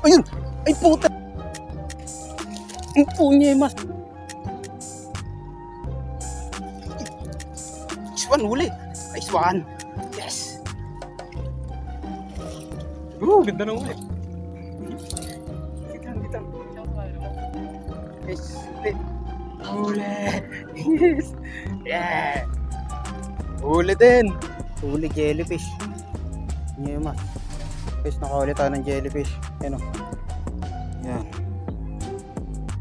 Ayun! Ay puta! Ang punya mas. Nice one, huli. Nice one. Yes. Ganda ng huli. Dito. Yes. Huli. Yes. Yeah. Huli din. Huli jellyfish. Niya mas. Guys, nakahuli tayo ng jellyfish. Yan o. Yan.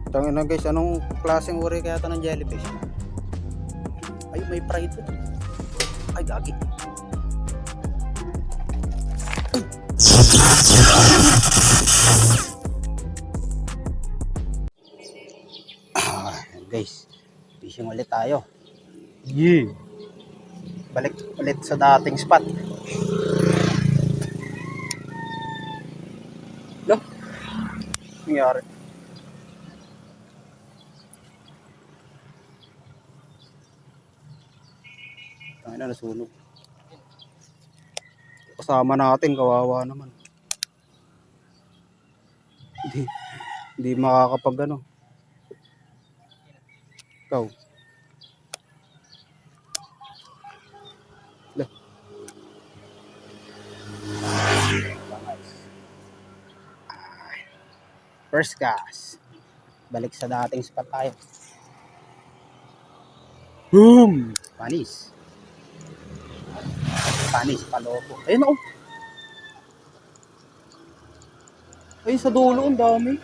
Tangin na guys, anong klaseng uri kaya ito ng jellyfish? Ay, may pride ito. Ay, gagi. Guys, fishing ulit tayo. Yeah. Balik ulit sa dating spot. No? Nangyari. Tangina na, nasunog. Kasama natin, kawawa naman. Hindi makakapag ano. Ikaw. Lah. First cast. Balik sa dating spot tayo. Boom! Panis. Panis, palopo. Ayun o. Ay, sa dulo, ang dami.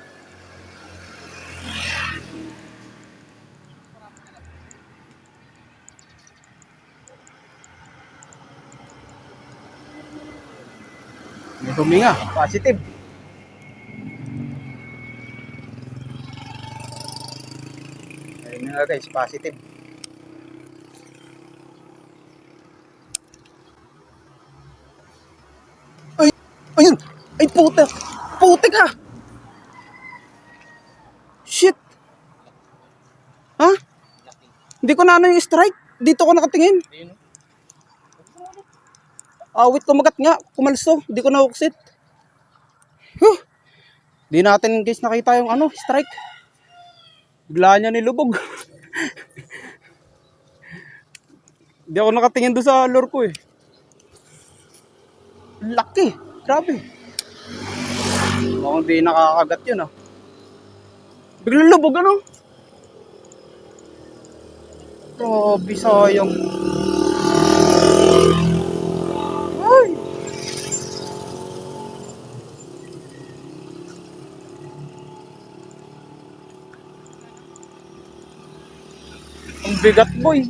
May huminga, positive. Ayun nga guys, positive. Ay, ayun! Ay puta! Puta ka! Shit! Ha? Hindi ko na ano yung strike. Dito ko nakatingin. Awit kumagat nga, kumalso. Hindi ko na-hooksit. Di natin guys nakita yung ano, strike. Bigla niya nilubog. Hindi ako nakatingin doon sa lure ko eh. Laki. Grabe. Mukhang di nakakagat yun ah. Biglang lubog ano. Grabe, sayang. Ay. Ang bigat boy.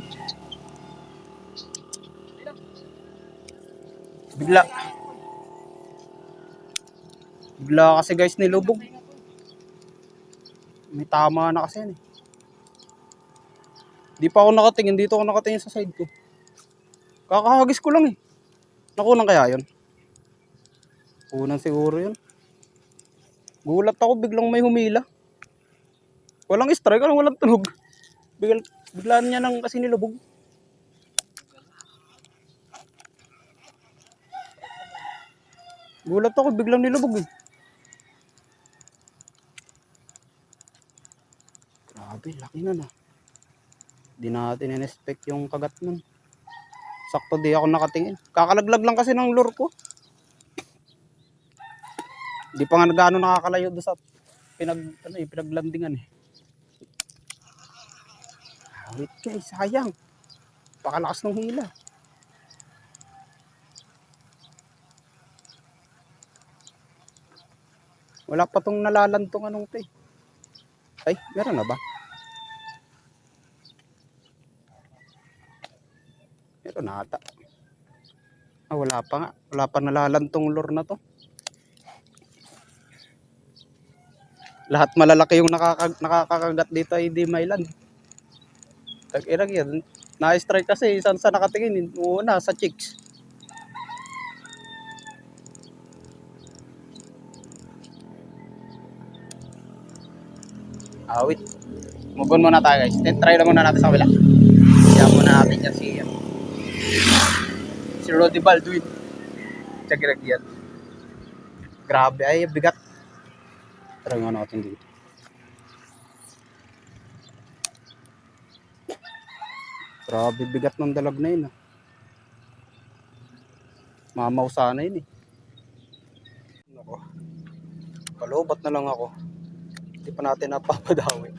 Bigla kasi guys nilubog. May tama na kasi yan eh. Di pa ako nakatingin. Dito ako nakatingin sa side ko. Kakahagis ko lang eh. Nakunan kaya yun? Kunan siguro yun. Gulat ako biglang may humila. Walang strike, walang tunog. Biglaan niya nang kasi nilubog. Gulat ako biglang nilubog eh. Grabe, laki na na. Di natin in-expect yung kagat nun. Sakto di ako nakatingin. Kakalaglag lang kasi ng lure ko. Di pa nga gaano nakakalayo doon sa pinaglandingan eh. Wait guys, sayang. Pakalakas ng hila. Wala pa tong nalalantong anong te. Ay, meron na ba? Meron na ata. Ah, wala pa nga. Wala pa nalalantong lure na to. Lahat malalaki yung nakakagat dito ay di mailan. Tag-irag yan. Na-strike kasi isang sa nakatingin. Una sa chicks. Wait. Move on muna tayo guys. Try na muna natin sa wala. Kaya muna natin yan si Roddy Baldwin. Tag-irag yan. Grabe ay bigat. Try nga natin dito. Grabe bigat ng dalag na yun. Mamaw sana yun eh. Nako. Palobat na lang ako. Hindi pa natin napapadawi.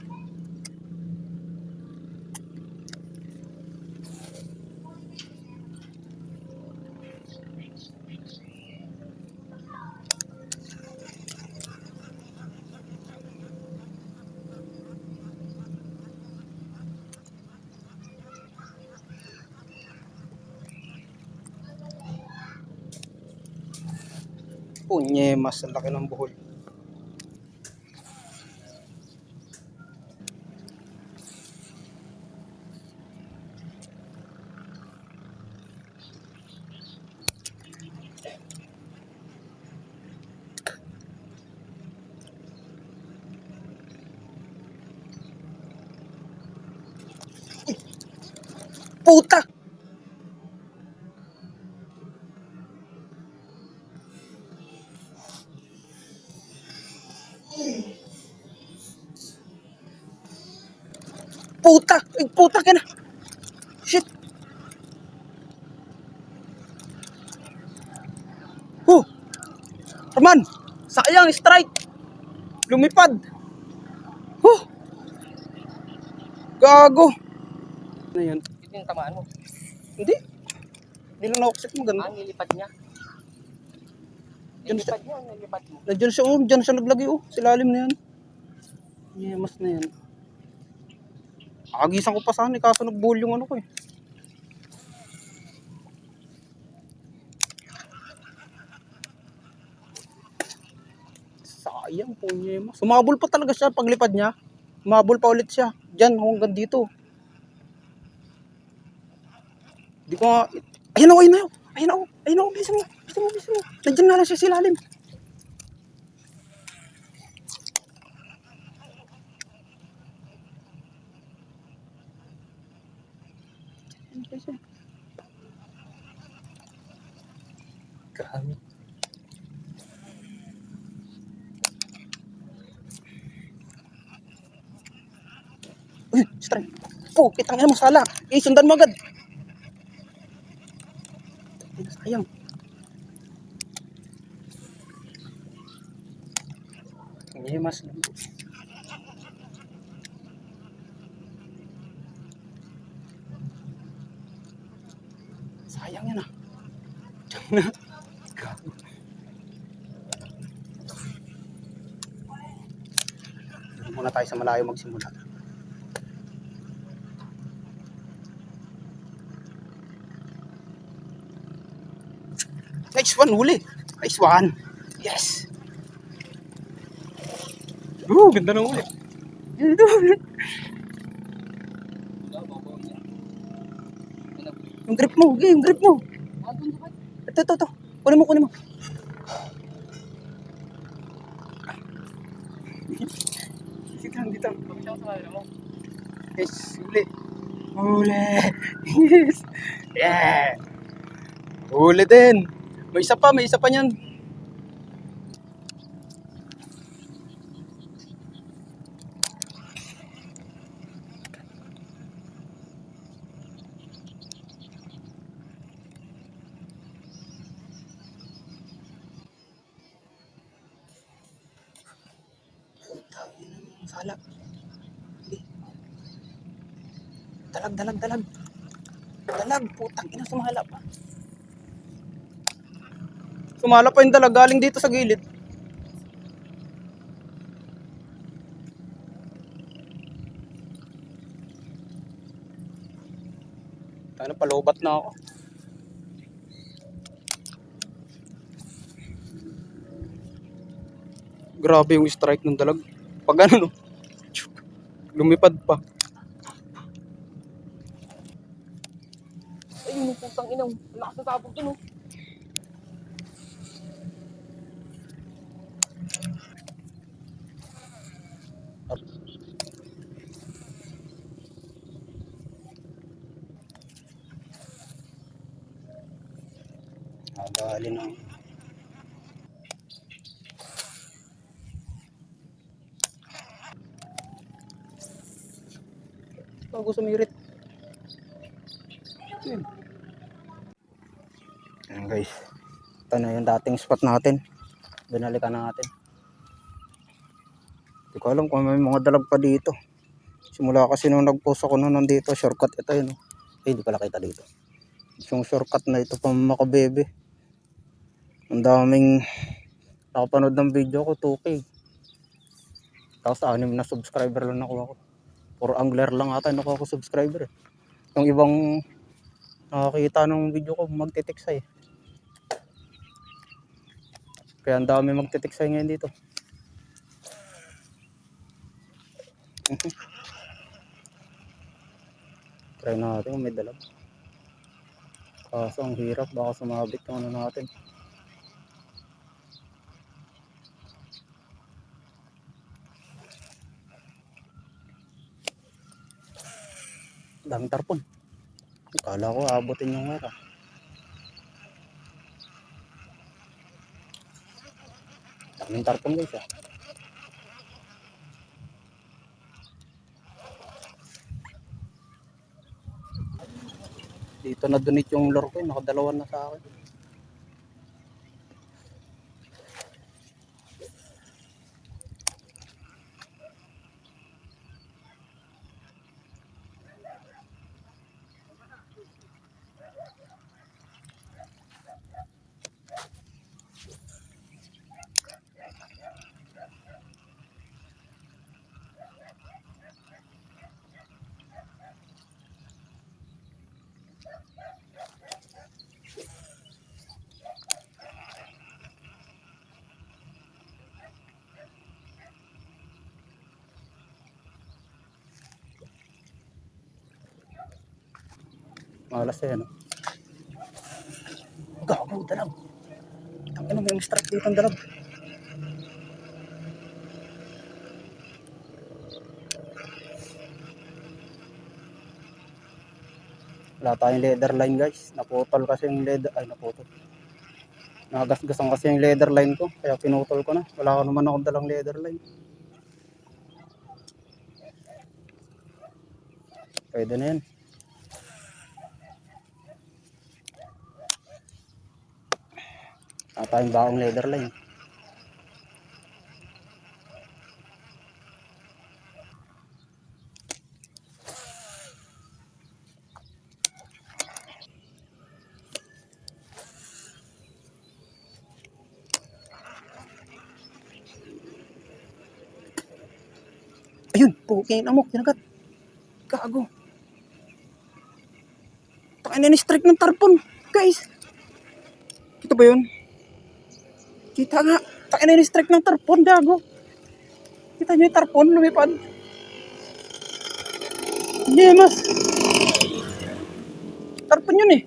Punyemas, ang laki ng buhol. Puta! Puta! Ay, puta ka na! Shit! Roman! Sayang, strike! Lumipad! Gago! Ano yan? Ito yung tamaan mo. Hindi. Hindi lang nakuksik mo, ganda. Nilipad niya. Diyan Nilipad niya, nilipad mo. Nandiyan siya, oh. Diyan siya naglagay, oh. Silalim na yan. Yemas na yan. Nakagisan ko pa sana, kaso nag-bull yung ano ko eh. Sayang po niya. Sumabol pa talaga siya paglipad niya. Sumabol pa ulit siya. Diyan, hanggang dito. Di ko nga... Ayun ako, ayun ako. Ayun ako, ayun ako. Bilisan mo, bilisan mo, bilisan mo. Nandiyan nga lang siya silalim. Grabe. Uy, strike. Oh, kitang ina mo, sala. Eh, sundan mo agad. Sayang. Yemas lang. Sayang yan ah. Muna tayo sa malayo magsimula. Nice one, huli. Nice one. Yes. Ganda ng huli. Yung grip mo, yung grip mo. Ito. Kunin mo. Dito lang, dito. Yes, huli. Yes. Yeah. Huli din. May isa pa niyan. Sala. Dalag. Dalag, putang ina, sumala pa. Sumala pa yung dalag, galing dito sa gilid. Tayo na, palobat na ako. Grabe yung strike ng dalag. Pag ano, no? Lumipad pa. Ayun, yung putang inang. Lakas na tapog dun, oh. Dali na. Bago sumirit. Ayan guys. Ito na yung dating spot natin. Binalikan na natin. Hindi ko alam kung may mga dalag pa dito. Simula kasi nung nag-post ako na nandito, shortcut ito yun. Eh, hindi pala kita dito. Yung shortcut na ito pang makabebe. Ang daming nakapanood ng video ko, 2K. Tapos 6 na subscriber lang nakuha ko. Puro angler lang ata nakuha ko subscriber. Yung ibang nakakita ng video ko, magtitiksay. Kaya ang dami magtitiksay ngayon dito. Try natin kung may dalag. Kaso ang hirap, baka sumabit yung ano natin. Daming tarpon. Akala ko abutin yung wera. Daming tarpon guys ah. Dito na donate yung lure ko, nakadalawan na sa akin. Malas yan. Gago, dalag. Ang ina, may strike dito ang dalag. Wala tayong leather line guys. Naputol kasi yung leather. Ay, naputol. Nagasgasan kasi yung leather line ko. Kaya pinutol ko na. Wala ko naman akong dalang leather line. Pwede na yan. Wala tayong bakong leather line. Ayun, puking amok, kinagat. Gago. Takain na strike ng tarpon, guys. Kita ba yun? Kita nga. Takain na strike ng tarpon, gago. Kita nyo yung tarpon, lumipad. Hindi, mas. Tarpon yun eh.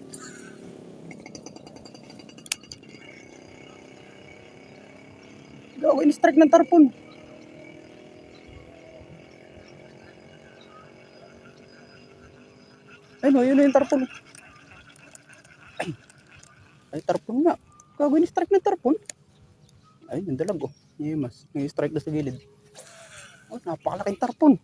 Gago, in-strike ng tarpon. Ay no, yun yung tarpon. Ay, tarpon nga. Gago, in-strike ng tarpon. Ay, yung dalag oh. Yemas. Yung strike na sa gilid. Oh, napakalaking tarpon.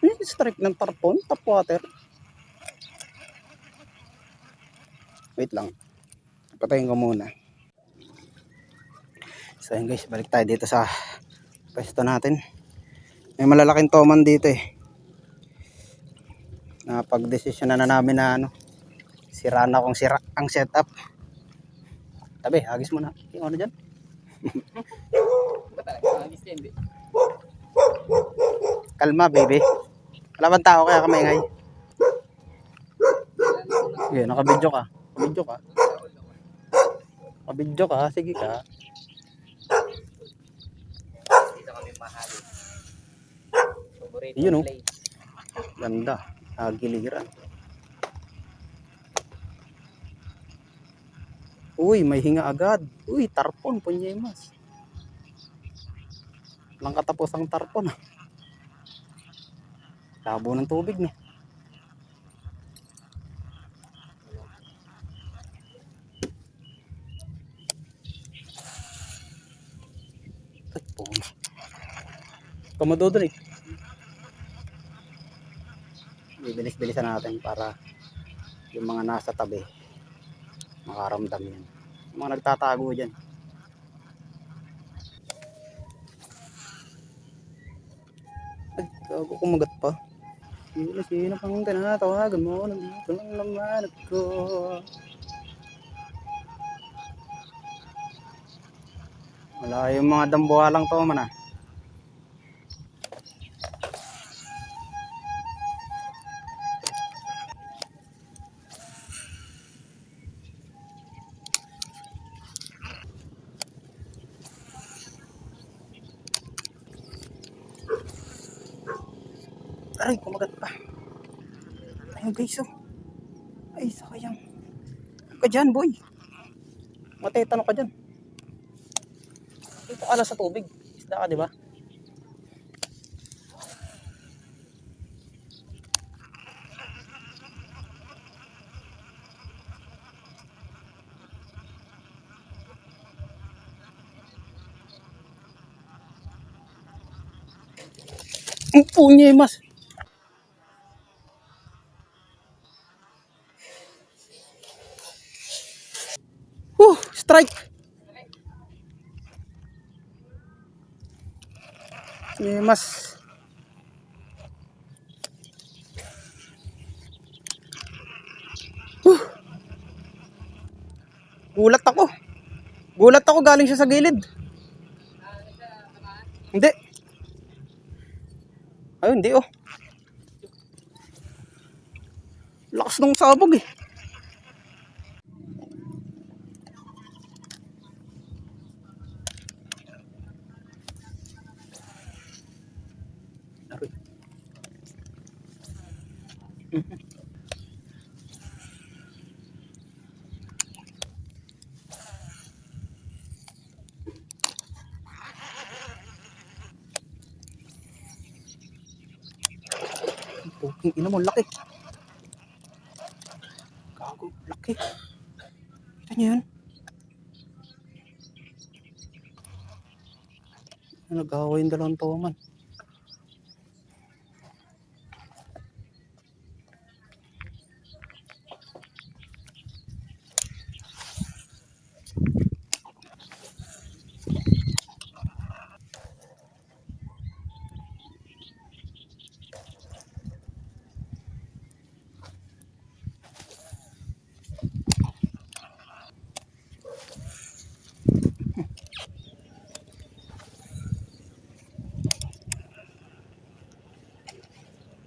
Yung strike ng tarpon, top water. Wait lang. Patayin ko muna. So yun guys, balik tayo dito sa pwesto natin. May malalaking toman dito eh. Napag-desisyon na namin na ano, sira na kung sira ang setup. Tabi, hagis mo na. Yung ano dyan? Ba talaga? Hagis yan, di. Kalma baby. Wala bang tao kaya kamaingay? Sige, nakabidyo ka. Nakabidyo ka. Nakabidyo ka, sige ka. Dito kami mahal. Favorite Yun, oh. place. Ganda. Agiliran. Uy, may hinga agad. Uy, tarpon, punyemas. Walang katapos ang tarpon. Labo ng tubig na. Komodo dun eh. Bibilis-bilisan natin para yung mga nasa tabi makaramdam yan. Yung mga nagtatago dyan. Ay, gago, kumagat pa. Sino pang tinatawagan mo? Nandito lang naman ako. Wala yung mga dambuhalang to man ah. Aray, kumagat pa. Ayun guys, oh. Ay, sayang. Ka dyan, boy. Matetano ka dyan. Dito ka lang sa tubig. Isda ka, di ba? Ang punye, mas. Strike. Mas. Gulat ako. Gulat ako, galing siya sa gilid. Hindi. Ayun, hindi oh. Lakas nung sabog eh. Aray. Puking ina mo, laki. Gago, laki. Kita niyo yun? Nag-away yung dalawang toman.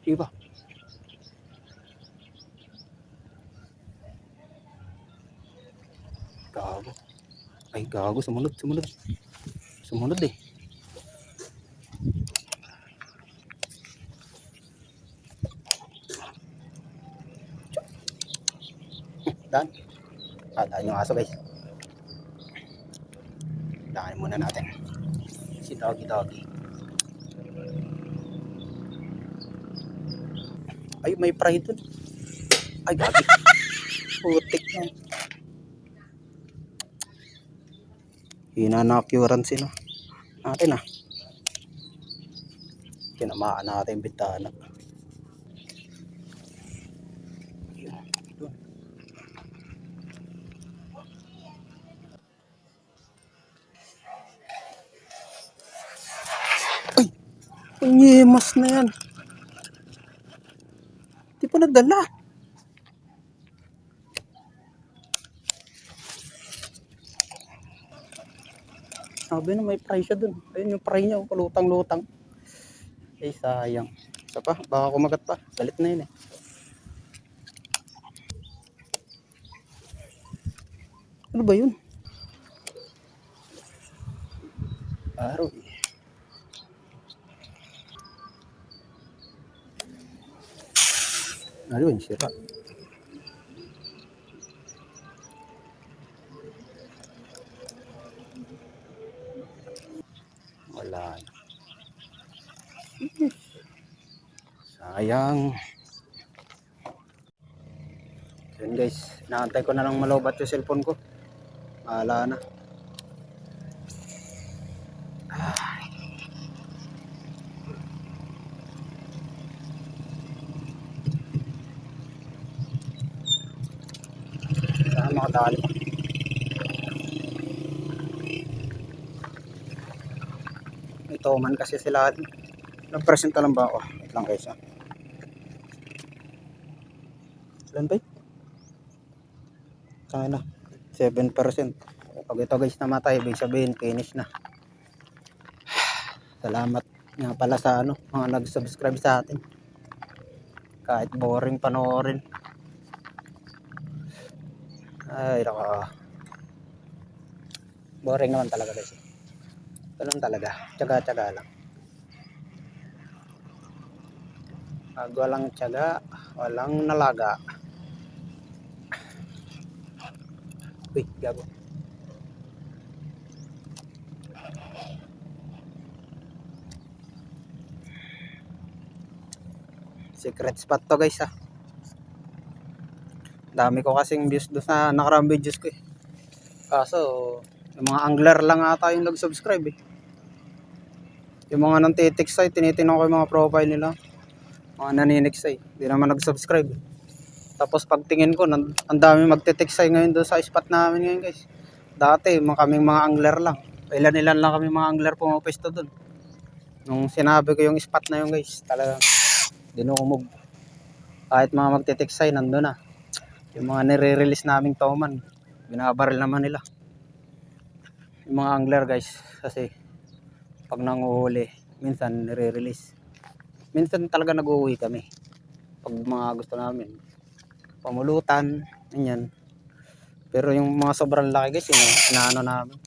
Diba? Gago. Ay, gago. Sumunod, sumunod. Sumunod eh. Dan. Daan yung aso guys. Daan muna natin. Si Doggy Doggy. Ay, may fry dun. Ay, gagi. Putik yan. Hinanakuran sino. Natin ah. Tinamaan natin yung bitana. Ay! Panyemas na yan. Di pa nagdala. Sabi na may fry siya dun. Ayun yung fry niya. Palutang-lutang. Ay, sayang. Isa pa. Baka kumagat pa. Galit na yun eh. Ano ba yun? Araw eh. Ano yun? Sira. Wala na. Sayang. Yun guys. Naantay ko na lang malobat yung cellphone ko. Wala na. Madali pa. Ito man kasi sila. Nagpresenta lang ba ako? Wait lang guys. Ilan ba? Sana 7%. Pag ito guys namatay, ibig sabihin finish na. Salamat nga pala sa mga nag-subscribe sa atin. Kahit boring panoorin. Ay, naka. Boring naman talaga guys. Ganun talaga. Tiyaga-tiyaga lang. Pag walang tiyaga, walang nalaga. Uy, gago. Secret spot to guys ha. Dami ko kasing views doon sa nakaraang videos ko eh. Kaso, yung mga angler lang ata yung nag-subscribe eh. Yung mga nang-titiksay, tinitingnan ko yung mga profile nila. Mga naniniksay, hindi naman nag-subscribe eh. Tapos pagtingin ko, ang dami magtitiksay ngayon doon sa spot namin ngayon guys. Dati, kaming mga angler lang. Ilan-ilan lang kami mga angler pumapesto doon. Nung sinabi ko yung spot na yun guys, talagang dinumog. Kahit mga magtitiksay, nandun na. Yung mga nire-release naming toman, binabaril naman nila. Yung mga angler guys, kasi pag nanguhuli, minsan nire-release. Minsan talaga nag-uwi kami. Pag mga gusto namin, pamulutan, ganyan. Pero yung mga sobrang laki guys, yung inaano namin,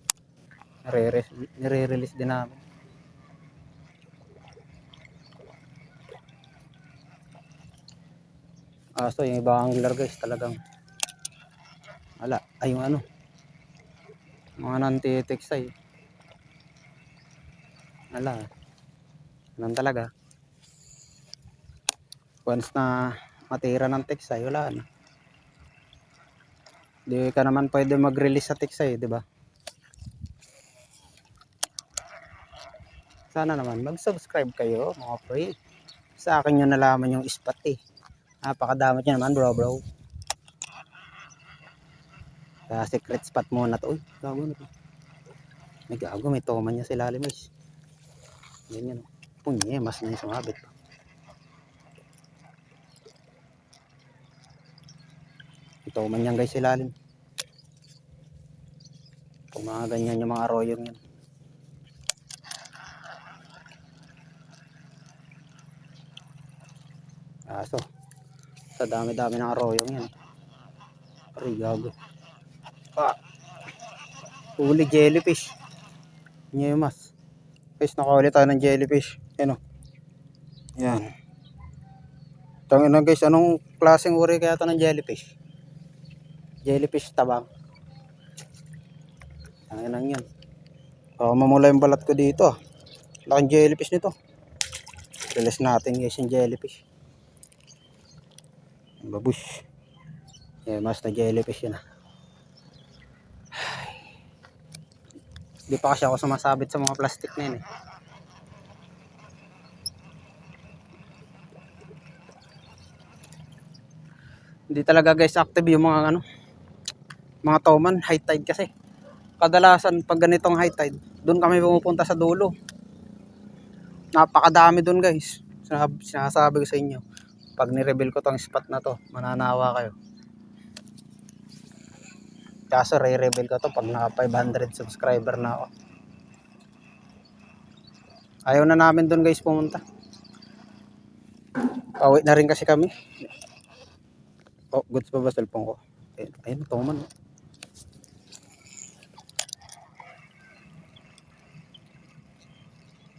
nire-release din namin. So yung ibang angler guys, talagang wala, ay yung mga nantitiksay. Wala, ganun talaga. Once na matira ng tiksay, wala na. Di ka naman pwede mag-release sa tiksay, di ba? Sana naman mag-subscribe kayo mga pre. Sa akin nyo nalaman yung spot eh. Napakadamot nyo naman bro. Secret spot muna to. Uy, gago na to. May gago, may toman niya sa ilalim guys. Ganyan. Punye, mas na yung sumabit. May toman niyan guys sa ilalim. Kung mga ganyan yung mga arroyong yan. Sa dami-dami ng arroyong yan. Ay, gago. Huli jellyfish. Nyemas. Guys, nakahuli tayo ng jellyfish. Yan o. Yan. Tangin na guys, anong klaseng uri kaya ito ng jellyfish? Jellyfish tabang. Tangin lang yan. Mamula yung balat ko dito. Laking jellyfish nito. Release natin guys yung jellyfish. Babush. Mas na jellyfish yun. Hindi pa kasi ako sumasabit sa mga plastic na yun eh. Hindi talaga guys active yung mga mga toman, high tide kasi. Kadalasan pag ganitong high tide, doon kami pumupunta sa dulo. Napakadami doon guys. Sinasabi ko sa inyo, pag ni-reveal ko tong spot na to, mananawa kayo. Kaso re-reveal ko to pag naka 500 subscriber na ako. Ayaw na namin doon guys pumunta. Pauwi na rin kasi kami. Oh, goods pa ba cellphone ko? Ayun, toman.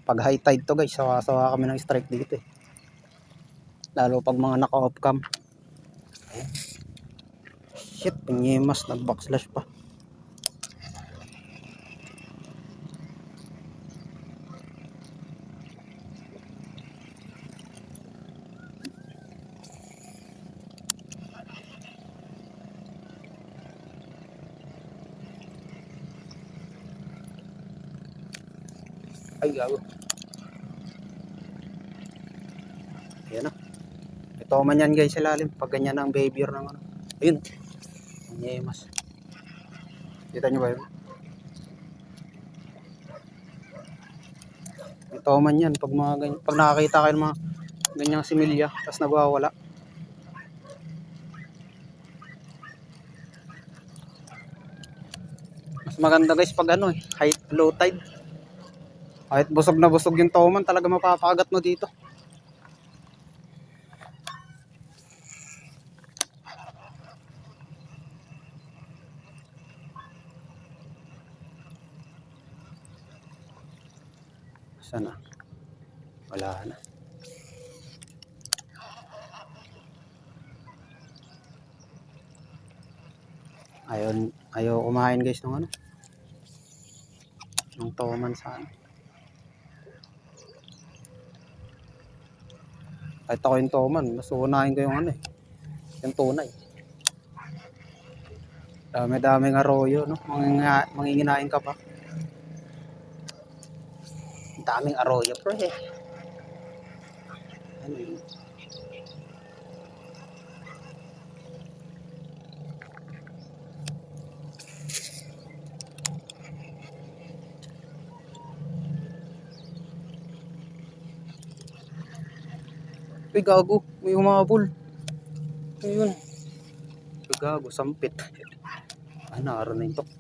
Pag high tide to guys, sawa-sawa kami ng strike dito eh. Lalo pag mga naka-off cam. Ayan. Shit, panyemas, nag-backslash pa. Ay, gago. Ayan na. Ito man yan guys sa lalim. Pag ganyan ang behavior ng ayun. Panyemas. Kita nyo ba yun? Ito man yan. Pag, mga ganyan, pag nakakita kayo ng mga ganyang similya, tapos nagwawala. Mas maganda guys pag ano eh, low tide. Kahit busog na busog yung toman, talaga mapapakagat mo dito. Sana wala na. Ayaw kumain guys ng ano, ng toman sana. Kahit ako yung toman, mas uunahin ko yung ano eh, yung tunay. Dami-daming arroyo, no? Manginginain ka pa. Daming arroyo, pre. Ano yun? Uy, gago. May humabol. Ayun. Uy, gago. Sampit. Ano, araw na yung tok.